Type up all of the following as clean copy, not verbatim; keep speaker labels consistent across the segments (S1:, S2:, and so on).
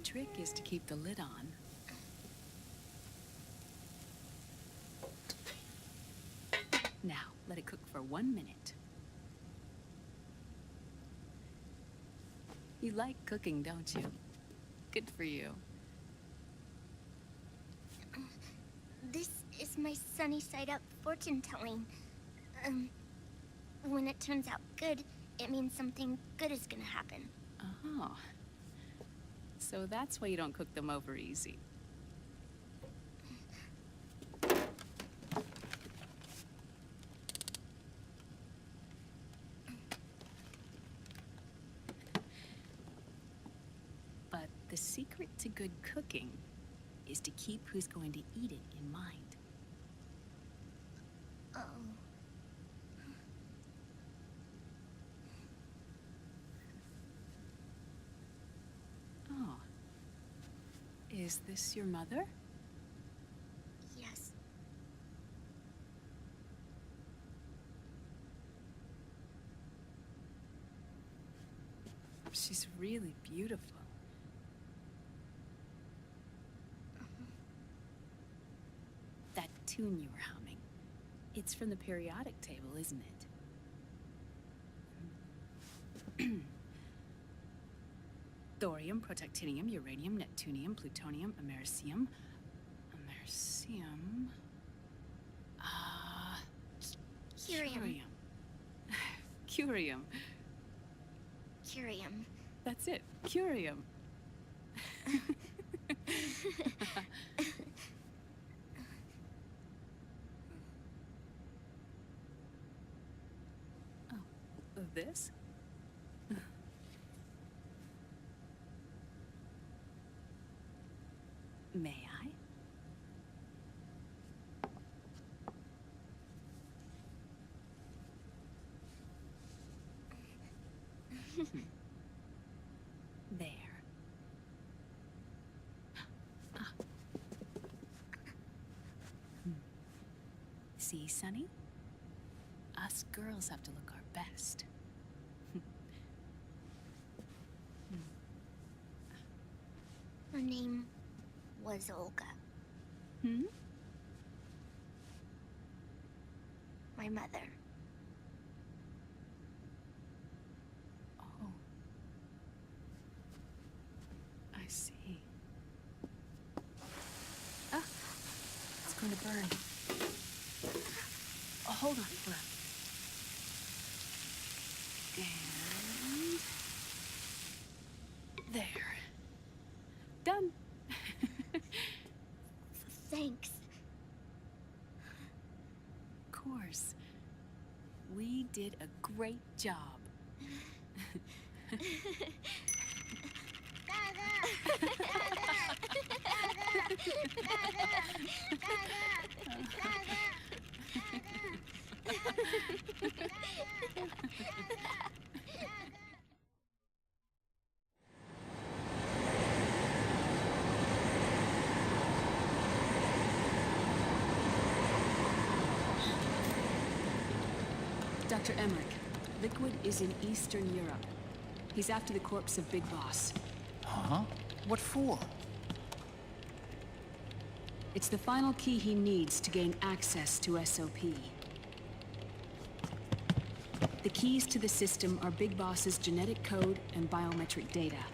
S1: trick is to keep the lid on. Now, let it cook for 1 minute. You like cooking, don't you? Good for you.
S2: This is my sunny side up fortune telling. When it turns out good, it means something good is gonna happen.
S1: Oh. So that's why you don't cook them over easy. But the secret to good cooking is to keep who's going to eat it in mind.
S2: Oh.
S1: Oh. Is this your mother?
S2: Yes.
S1: She's really beautiful. That tune you were humming, it's from the periodic table, isn't it? Thorium, protactinium, uranium, neptunium, plutonium, americium. Americium.
S2: Curium.
S1: Curium.
S2: Curium.
S1: That's it. Curium. Oh, this? May I? There. See, Sonny? Us girls have to look our best.
S2: Her name was Olga.
S1: Hmm?
S2: My mother.
S1: Oh. I see. Ah! It's going to burn. Oh, hold on, Flip. And... there. Done.
S2: Thanks.
S1: Of course. We did a great job. Dr. Emmerich, Liquid is in Eastern Europe. He's after the corpse of Big Boss.
S3: Huh? What for?
S1: It's the final key he needs to gain access to SOP. The keys to the system are Big Boss's genetic code and biometric data.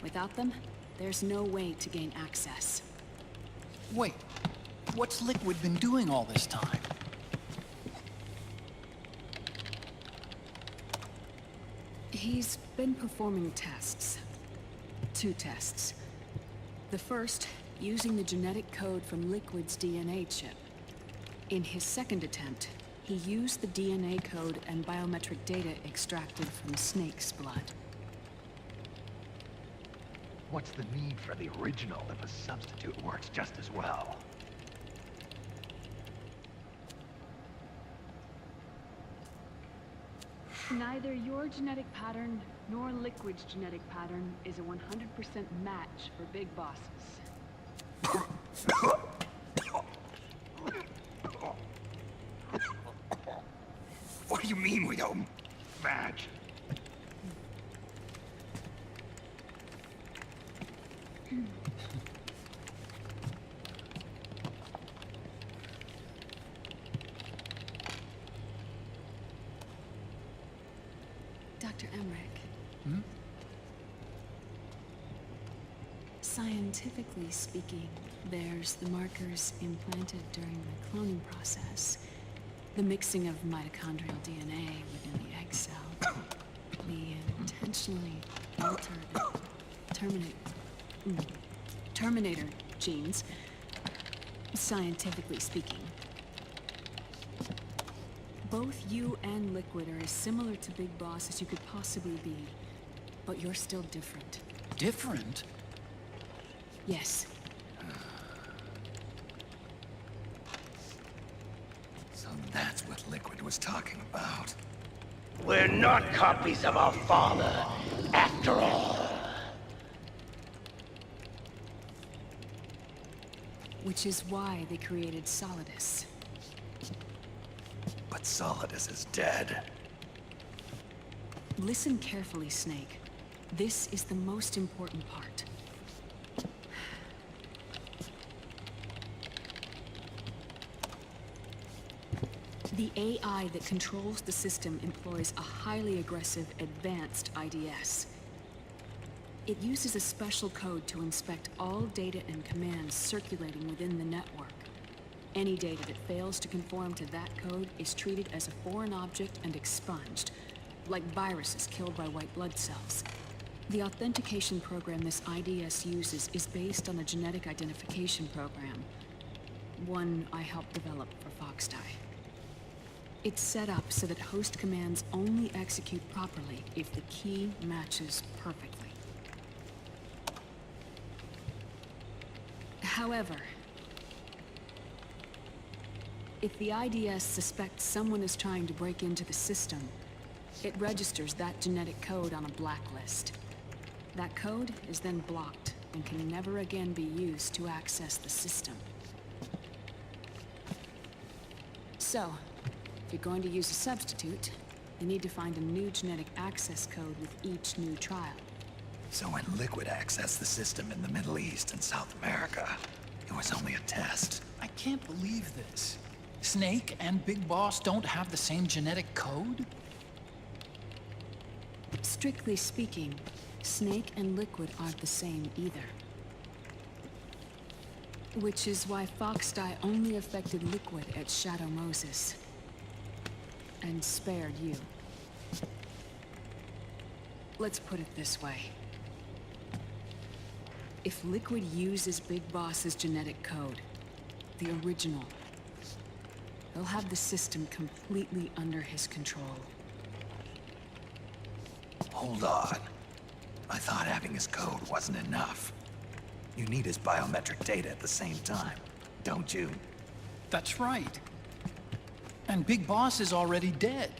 S1: Without them, there's no way to gain access.
S3: Wait, what's Liquid been doing all this time?
S1: He's been performing tests. 2 tests. The first, using the genetic code from Liquid's DNA chip. In his second attempt, he used the DNA code and biometric data extracted from Snake's blood.
S4: What's the need for the original if a substitute works just as well?
S1: Neither your genetic pattern nor Liquid's genetic pattern is a 100% match for Big Bosses.
S4: What do you mean we don't match?
S1: Dr. Emmerich.
S3: Hmm?
S1: Scientifically speaking, there's the markers implanted during the cloning process. The mixing of mitochondrial DNA within the egg cell. The intentionally altered terminator genes, scientifically speaking. Both you and Liquid are as similar to Big Boss as you could possibly be, but you're still different.
S3: Different?
S1: Yes.
S5: So that's what Liquid was talking about.
S6: We're not copies of our father, after all.
S1: Which is why they created Solidus.
S5: But Solidus is dead.
S1: Listen carefully, Snake. This is the most important part. The AI that controls the system employs a highly aggressive, advanced IDS. It uses a special code to inspect all data and commands circulating within the network. Any data that fails to conform to that code is treated as a foreign object and expunged, like viruses killed by white blood cells. The authentication program this IDS uses is based on a genetic identification program, one I helped develop for Foxdie. It's set up so that host commands only execute properly if the key matches perfectly. However, if the IDS suspects someone is trying to break into the system, it registers that genetic code on a blacklist. That code is then blocked and can never again be used to access the system. So, if you're going to use a substitute, you need to find a new genetic access code with each new trial.
S5: So when Liquid accessed the system in the Middle East and South America, it was only a test.
S3: I can't believe this. Snake and Big Boss don't have the same genetic code?
S1: Strictly speaking, Snake and Liquid aren't the same either. Which is why Foxdie only affected Liquid at Shadow Moses. And spared you. Let's put it this way. If Liquid uses Big Boss's genetic code, the original, he'll have the system completely under his control.
S5: Hold on. I thought having his code wasn't enough. You need his biometric data at the same time, don't you?
S3: That's right. And Big Boss is already dead.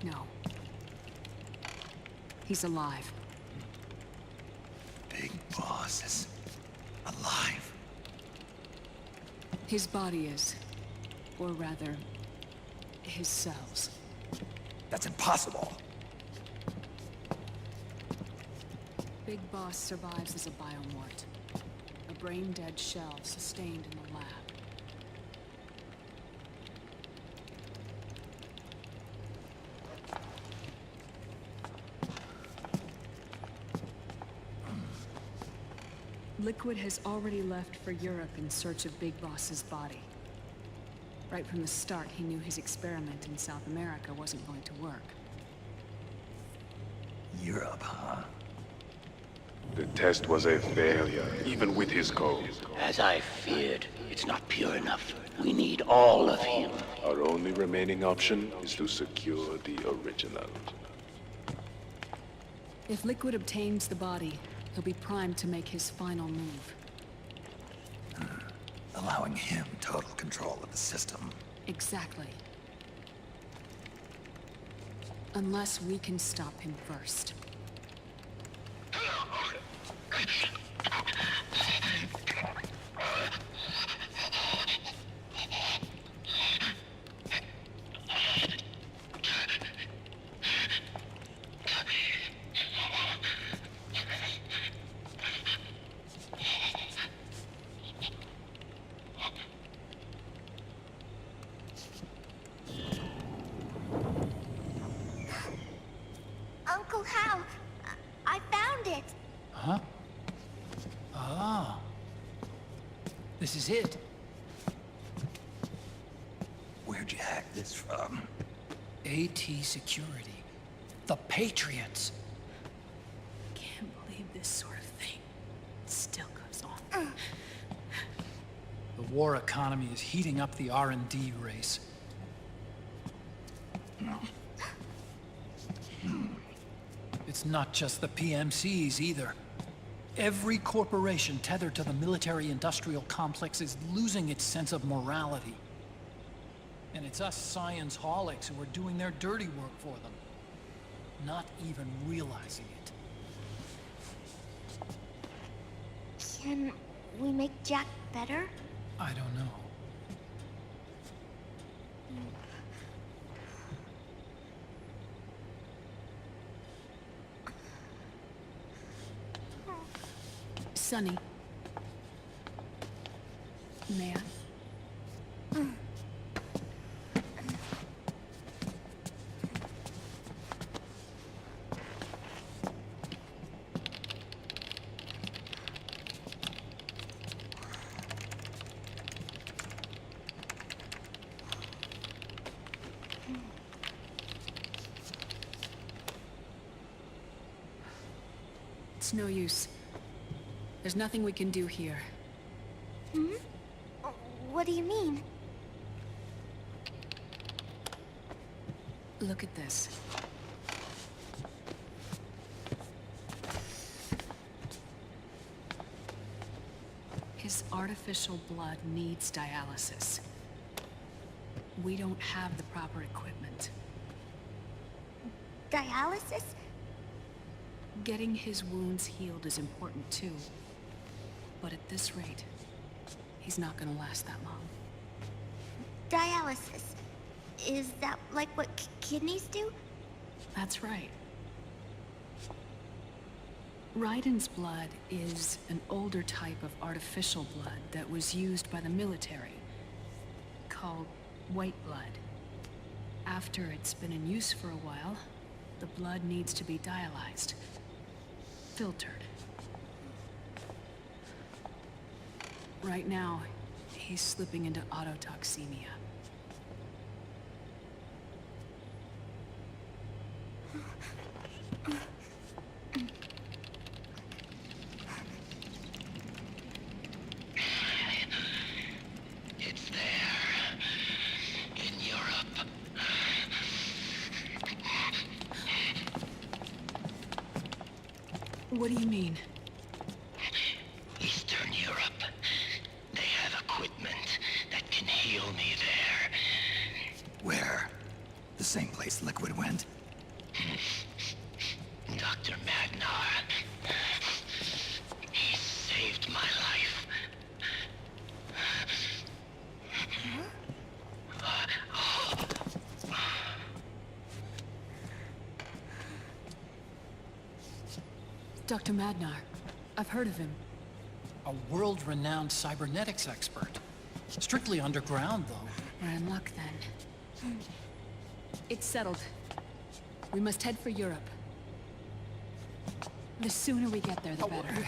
S1: No. He's alive.
S5: Big Boss is alive.
S1: His body is. Or rather, his cells.
S5: That's impossible.
S1: Big Boss survives as a biomort. A brain-dead shell sustained in the lab. Liquid has already left for Europe in search of Big Boss's body. Right from the start, he knew his experiment in South America wasn't going to work.
S5: Europe, huh?
S7: The test was a failure, even with his code.
S6: As I feared, it's not pure enough. We need all of him.
S7: Our only remaining option is to secure the original.
S1: If Liquid obtains the body, he'll be primed to make his final move.
S5: Allowing him total control of the system.
S1: Exactly. Unless we can stop him first.
S3: is it.
S5: Where'd you hack this from?
S3: AT Security. The Patriots.
S1: Can't believe this sort of thing still goes on.
S3: The war economy is heating up the R&D race. It's not just the PMCs either. Every corporation tethered to the military-industrial complex is losing its sense of morality. And it's us science-holics who are doing their dirty work for them, not even realizing it.
S2: Can we make Jack better?
S3: I don't know.
S1: Sonny. May I? It's no use. There's nothing we can do here.
S2: What do you mean?
S1: Look at this. His artificial blood needs dialysis. We don't have the proper equipment.
S2: Dialysis?
S1: Getting his wounds healed is important too. But at this rate, he's not gonna last that long.
S2: Dialysis. Is that like what kidneys do?
S1: That's right. Raiden's blood is an older type of artificial blood that was used by the military, called white blood. After it's been in use for a while, the blood needs to be dialyzed, filtered. Right now, he's slipping into autotoxemia.
S6: It's there. In Europe.
S1: What do you mean?
S6: Eastern Europe. They have equipment that can heal me there.
S5: Where? The same place Liquid went?
S6: Dr. Magnar. He saved my life.
S1: Dr. Madnar. I've heard of him.
S3: A world-renowned cybernetics expert. Strictly underground, though.
S1: We're in luck then. It's settled. We must head for Europe. The sooner we get there, the better.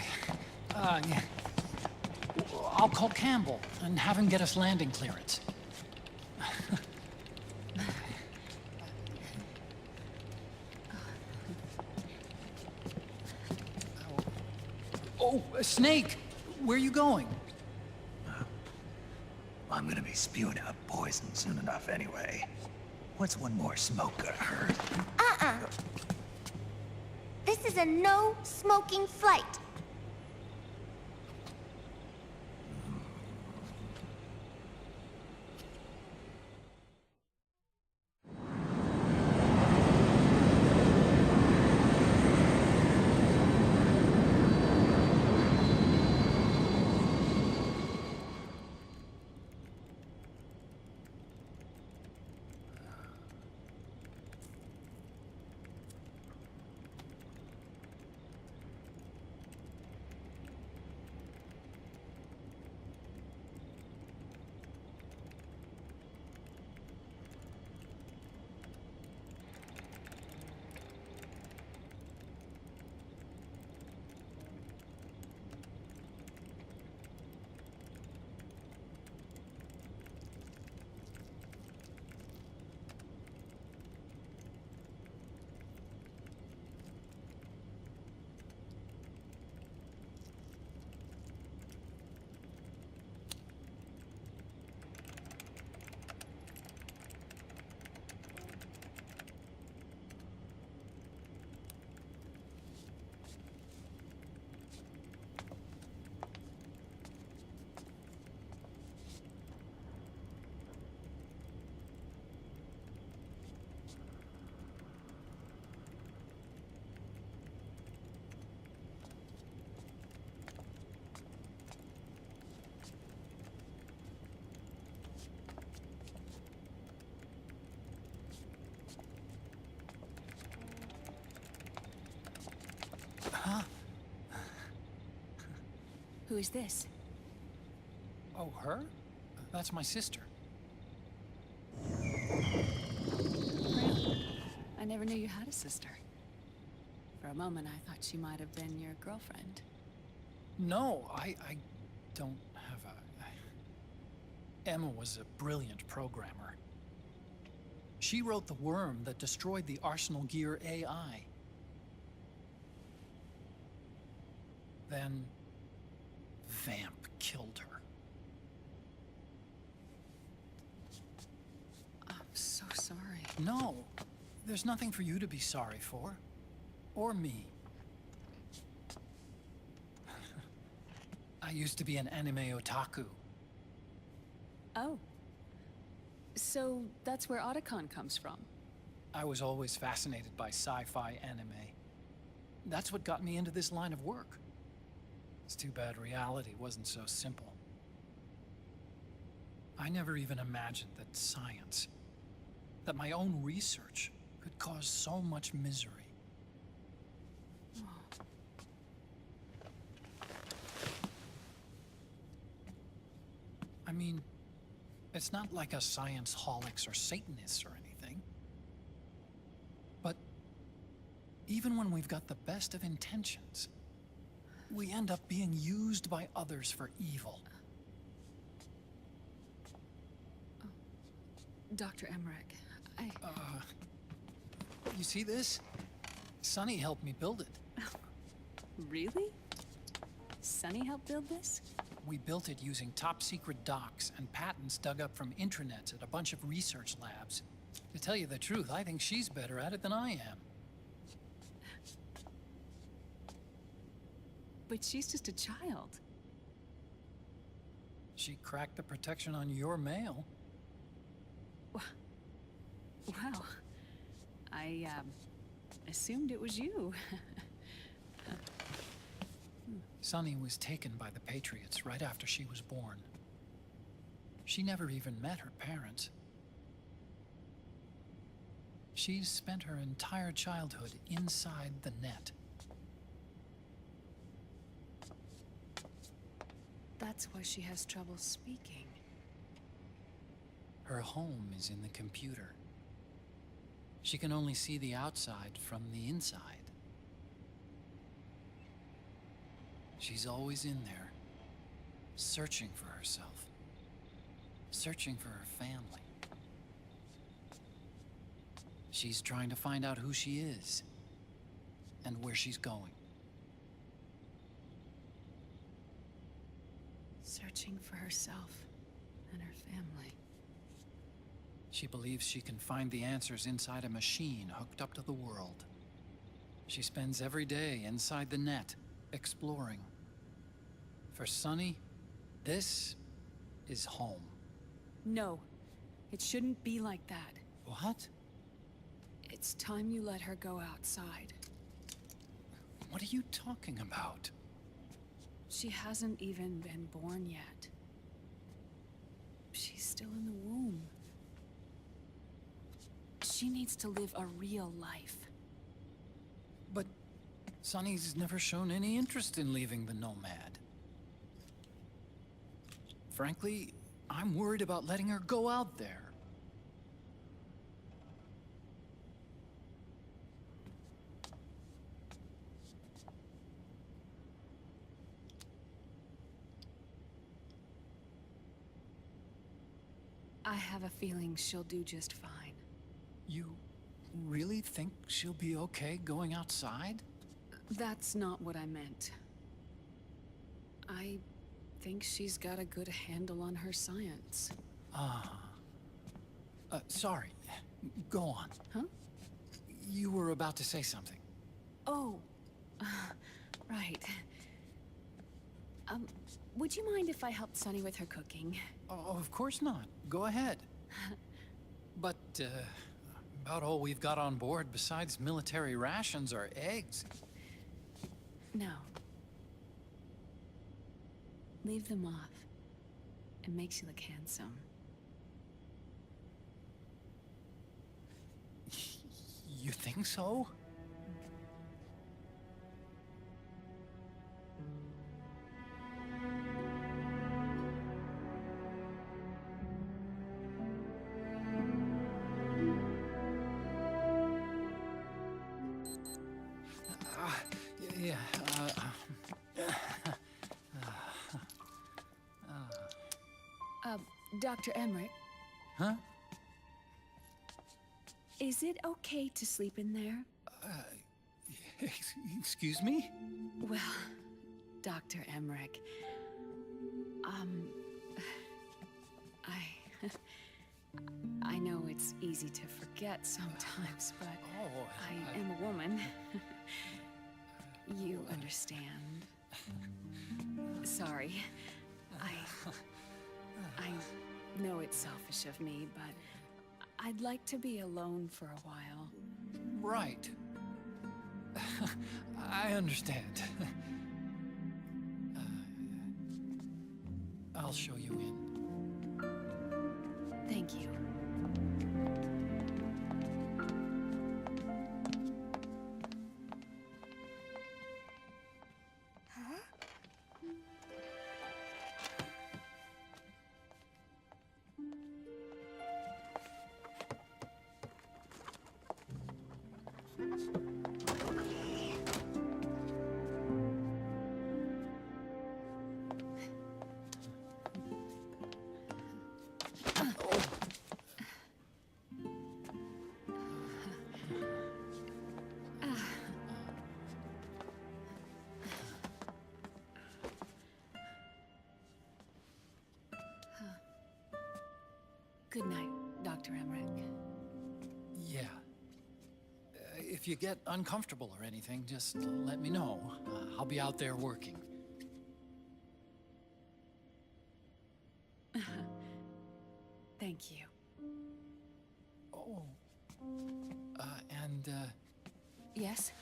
S3: Yeah. I'll call Campbell and have him get us landing clearance. Oh, Snake! Where are you going?
S5: I'm gonna be spewing out poison soon enough anyway. What's one more smoke gonna hurt?
S2: This is a no-smoking flight.
S1: Who is this?
S3: Oh, her? That's my sister.
S1: Really? I never knew you had a sister. For a moment, I thought she might have been your girlfriend.
S3: No, I don't have a... Emma was a brilliant programmer. She wrote the worm that destroyed the Arsenal Gear AI. Then... Vamp killed her.
S1: I'm so sorry.
S3: No, there's nothing for you to be sorry for. Or me. I used to be an anime otaku.
S1: Oh. So that's where Otacon comes from.
S3: I was always fascinated by sci-fi anime. That's what got me into this line of work. It's too bad reality wasn't so simple. I never even imagined that science, that my own research, could cause so much misery. I mean, it's not like us science holics or Satanists or anything. But even when we've got the best of intentions, we end up being used by others for evil.
S1: Dr. Emmerich,
S3: You see this? Sonny helped me build it.
S1: Really? Sonny helped build this?
S3: We built it using top-secret docs and patents dug up from intranets at a bunch of research labs. To tell you the truth, I think she's better at it than I am.
S1: But she's just a child.
S3: She cracked the protection on your mail.
S1: Wow. I, assumed it was you.
S3: Sunny was taken by the Patriots right after she was born. She never even met her parents. She's spent her entire childhood inside the net.
S1: That's why she has trouble speaking.
S3: Her home is in the computer. She can only see the outside from the inside. She's always in there, searching for herself, searching for her family. She's trying to find out who she is and where she's going.
S1: Searching for herself and her family.
S3: She believes she can find the answers inside a machine hooked up to the world. She spends every day inside the net, exploring. For Sunny, this is home.
S1: No, it shouldn't be like that.
S3: What?
S1: It's time you let her go outside.
S3: What are you talking about?
S1: She hasn't even been born yet. She's still in the womb. She needs to live a real life.
S3: But Sunny's never shown any interest in leaving the Nomad. Frankly, I'm worried about letting her go out there.
S1: I have a feeling she'll do just fine.
S3: You really think she'll be okay going outside?
S1: That's not what I meant. I think she's got a good handle on her science.
S3: Sorry. Go on.
S1: Huh?
S3: You were about to say something.
S1: Oh, right. Would you mind if I helped Sunny with her cooking?
S3: Oh, of course not. Go ahead. But, about all we've got on board besides military rations are eggs.
S1: No. Leave them off. It makes you look handsome.
S3: You think so? Yeah,
S1: Dr. Emmerich,
S3: huh?
S1: is it okay to sleep in there?
S3: Excuse me?
S1: Well, Dr. Emmerich, I... I know it's easy to forget sometimes, but
S3: Oh,
S1: I am a woman. You understand. Sorry. I know it's selfish of me, but I'd like to be alone for a while.
S3: Right. I understand. I'll show you in.
S1: Thank you. Good night, Dr. Emmerich.
S3: Yeah. If you get uncomfortable or anything, just let me know. I'll be out there working.
S1: Thank you.
S3: Oh. And,
S1: Yes?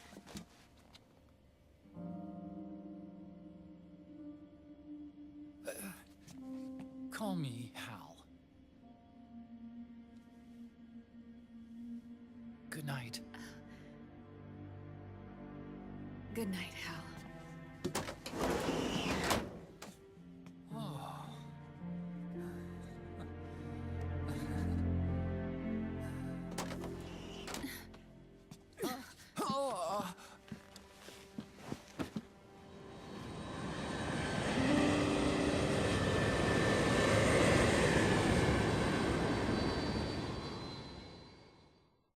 S3: call me Hal. Good night.
S1: Good night.